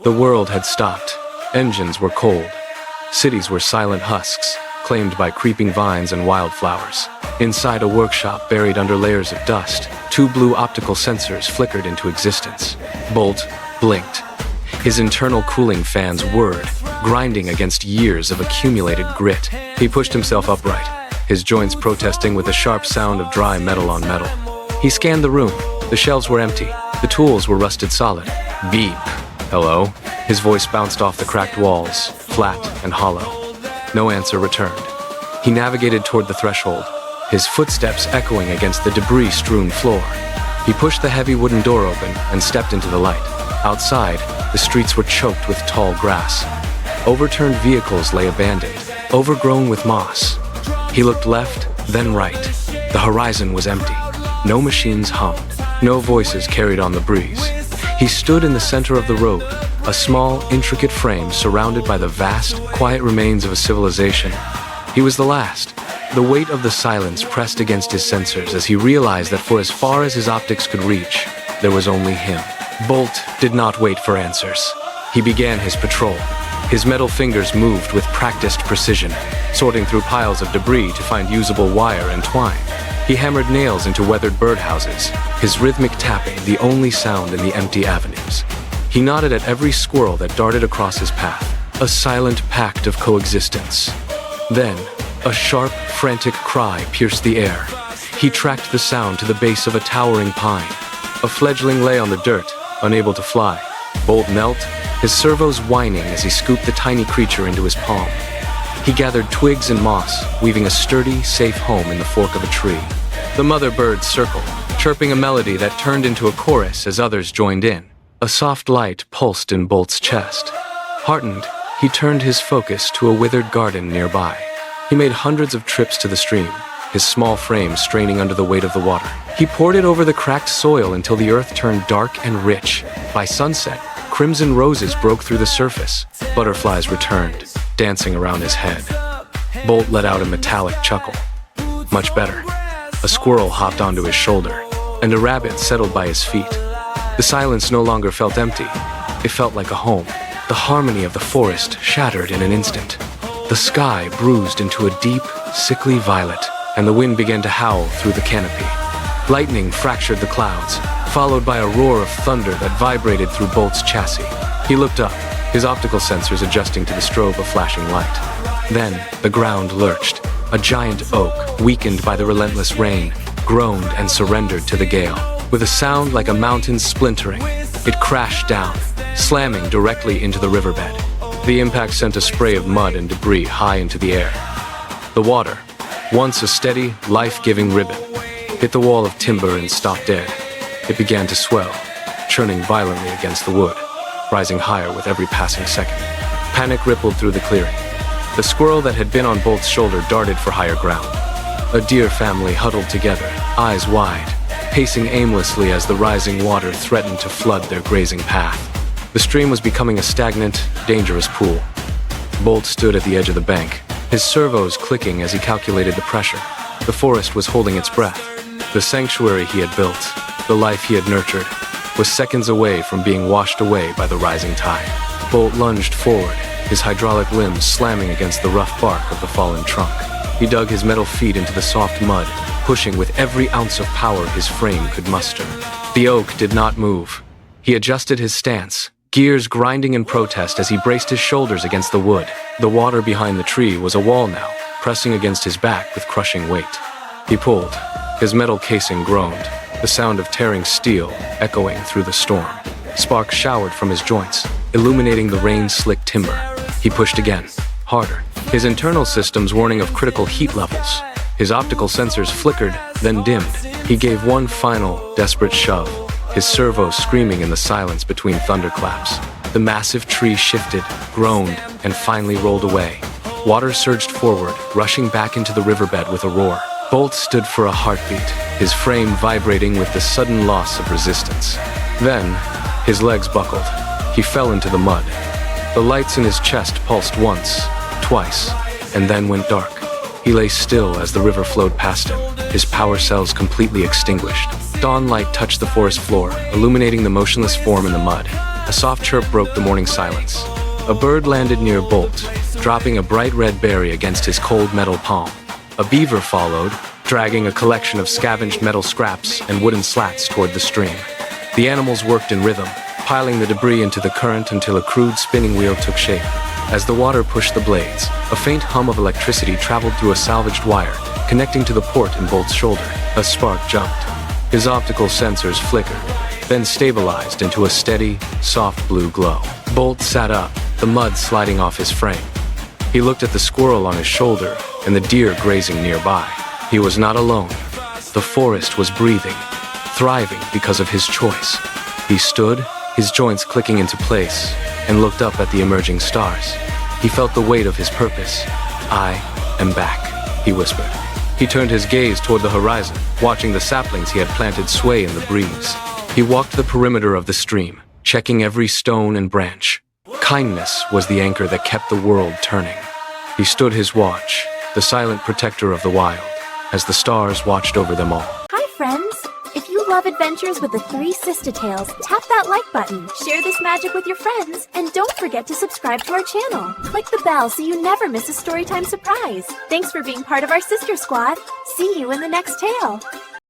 The world had stopped. Engines were cold. Cities were silent husks, claimed by creeping vines and wildflowers. Inside a workshop buried under layers of dust, two blue optical sensors flickered into existence. Bolt blinked. His internal cooling fans whirred, grinding against years of accumulated grit. He pushed himself upright, his joints protesting with the sharp sound of dry metal on metal. He scanned the room. The shelves were empty. The tools were rusted solid. Beep. Hello? His voice bounced off the cracked walls, flat and hollow. No answer returned. He navigated toward the threshold, his footsteps echoing against the debris-strewn floor. He pushed the heavy wooden door open and stepped into the light. Outside, the streets were choked with tall grass. Overturned vehicles lay abandoned, overgrown with moss. He looked left, then right. The horizon was empty. No machines hummed. No voices carried on the breeze. He stood in the center of the road, a small, intricate frame surrounded by the vast, quiet remains of a civilization. He was the last. The weight of the silence pressed against his sensors as he realized that for as far as his optics could reach, there was only him. Bolt did not wait for answers. He began his patrol. His metal fingers moved with practiced precision, sorting through piles of debris to find usable wire and twine. He hammered nails into weathered birdhouses, his rhythmic tapping the only sound in the empty avenues. He nodded at every squirrel that darted across his path, a silent pact of coexistence. Then, a sharp, frantic cry pierced the air. He tracked the sound to the base of a towering pine. A fledgling lay on the dirt, unable to fly. Bolt knelt, his servos whining as he scooped the tiny creature into his palm. He gathered twigs and moss, weaving a sturdy, safe home in the fork of a tree. The mother birds circled, chirping a melody that turned into a chorus as others joined in. A soft light pulsed in Bolt's chest. Heartened, he turned his focus to a withered garden nearby. He made hundreds of trips to the stream, his small frame straining under the weight of the water. He poured it over the cracked soil until the earth turned dark and rich. By sunset, crimson roses broke through the surface. Butterflies returned, dancing around his head. Bolt let out a metallic chuckle. Much better. A squirrel hopped onto his shoulder, and a rabbit settled by his feet. The silence no longer felt empty. It felt like a home. The harmony of the forest shattered in an instant. The sky bruised into a deep, sickly violet, and the wind began to howl through the canopy. Lightning fractured the clouds, followed by a roar of thunder that vibrated through Bolt's chassis. He looked up, his optical sensors adjusting to the strobe of flashing light. Then, the ground lurched. A giant oak, weakened by the relentless rain, groaned and surrendered to the gale. With a sound like a mountain splintering, it crashed down, slamming directly into the riverbed. The impact sent a spray of mud and debris high into the air. The water, once a steady, life-giving ribbon, hit the wall of timber and stopped dead. It began to swell, churning violently against the wood, rising higher with every passing second. Panic rippled through the clearing. The squirrel that had been on Bolt's shoulder darted for higher ground. A deer family huddled together, eyes wide, pacing aimlessly as the rising water threatened to flood their grazing path. The stream was becoming a stagnant, dangerous pool. Bolt stood at the edge of the bank, his servos clicking as he calculated the pressure. The forest was holding its breath. The sanctuary he had built, the life he had nurtured, was seconds away from being washed away by the rising tide. Bolt lunged forward, his hydraulic limbs slamming against the rough bark of the fallen trunk. He dug his metal feet into the soft mud, pushing with every ounce of power his frame could muster. The oak did not move. He adjusted his stance, gears grinding in protest as he braced his shoulders against the wood. The water behind the tree was a wall now, pressing against his back with crushing weight. He pulled. His metal casing groaned, the sound of tearing steel echoing through the storm. Sparks showered from his joints, illuminating the rain-slicked timber. He pushed again, harder, his internal systems warning of critical heat levels. His optical sensors flickered, then dimmed. He gave one final, desperate shove, his servos screaming in the silence between thunderclaps. The massive tree shifted, groaned, and finally rolled away. Water surged forward, rushing back into the riverbed with a roar. Bolt stood for a heartbeat, his frame vibrating with the sudden loss of resistance. Then, his legs buckled. He fell into the mud. The lights in his chest pulsed once, twice, and then went dark. He lay still as the river flowed past him, his power cells completely extinguished. Dawn light touched the forest floor, illuminating the motionless form in the mud. A soft chirp broke the morning silence. A bird landed near Bolt, dropping a bright red berry against his cold metal palm. A beaver followed, dragging a collection of scavenged metal scraps and wooden slats toward the stream. The animals worked in rhythm, piling the debris into the current until a crude spinning wheel took shape. As the water pushed the blades, a faint hum of electricity traveled through a salvaged wire, connecting to the port in Bolt's shoulder. A spark jumped. His optical sensors flickered, then stabilized into a steady, soft blue glow. Bolt sat up, the mud sliding off his frame. He looked at the squirrel on his shoulder and the deer grazing nearby. He was not alone. The forest was breathing, thriving because of his choice. He stood, his joints clicking into place, and looked up at the emerging stars. He felt the weight of his purpose. "I am back," he whispered. He turned his gaze toward the horizon, watching the saplings he had planted sway in the breeze. He walked the perimeter of the stream, checking every stone and branch. Kindness was the anchor that kept the world turning. He stood his watch, the silent protector of the wild, as the stars watched over them all. Hi, friends! If you love adventures with the three Sister Tales, tap that like button, share this magic with your friends, and don't forget to subscribe to our channel. Click the bell so you never miss a Storytime surprise. Thanks for being part of our Sister Squad. See you in the next tale.